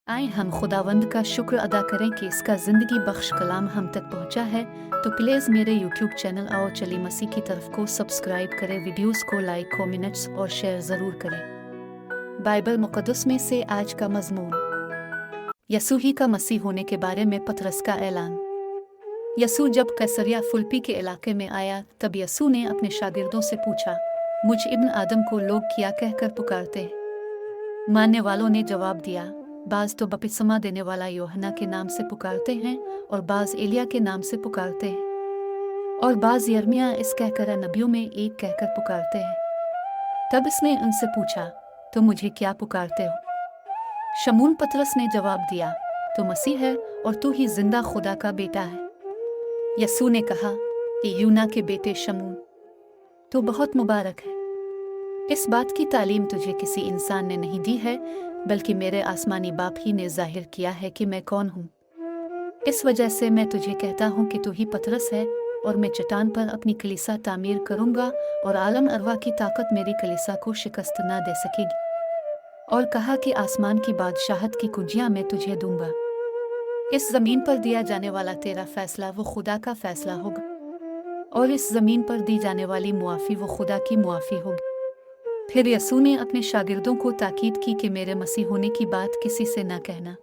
आए हम खुदावंद का शुक्र अदा करें कि इसका ज़िंदगी बख्श कलाम हम तक पहुंचा है। तो प्लीज़ मेरे यूट्यूब चैनल आओ चली मसीह की तरफ को सब्सक्राइब करें, वीडियोस को लाइक, कमेंट्स और शेयर ज़रूर करें। बाइबल मुक़द्दस में से आज का मज़मून, यसू ही का मसीह होने के बारे में पतरस का ऐलान। यसू जब कैसरिया फिलिप्पी के इलाके में आया, तब यसू ने अपने शागिर्दों से पूछा, मुझ इब्न आदम को लोग क्या कहकर पुकारते हैं? मानने वालों ने जवाब दिया, बाज़ तो बपतिस्मा देने वाला यूहन्ना के नाम से पुकारते हैं, और बाज़ एलिया के नाम से पुकारते हैं, और बाज़ यिर्मयाह इस कहकर नबियों में एक कहकर पुकारते हैं। तब इसने उनसे पूछा, तो मुझे क्या पुकारते हो? शमून पतरस ने जवाब दिया, तो मसीह है, और तू ही जिंदा खुदा का बेटा है। यसू ने कहा, कि यूना के बेटे शमून, तो बहुत मुबारक है। इस बात की तालीम तुझे किसी इंसान ने नहीं दी है, बल्कि मेरे आसमानी बाप ही ने जाहिर किया है कि मैं कौन हूँ। इस वजह से मैं तुझे कहता हूँ कि तू ही पतरस है, और मैं चट्टान पर अपनी कलीसिया तामीर करूँगा, और आलम अरवा की ताकत मेरी कलीसिया को शिकस्त न दे सकेगी। और कहा कि आसमान की बादशाहत की कुंजियाँ मैं तुझे दूंगा। इस ज़मीन पर दिया जाने वाला तेरा फैसला वो खुदा का फैसला होगा, और इस ज़मीन पर दी जाने वाली मुआफ़ी वो खुदा की मुआफ़ी होगी। फिर यसू ने अपने शागिर्दों को ताकीद की कि मेरे मसीह होने की बात किसी से न कहना।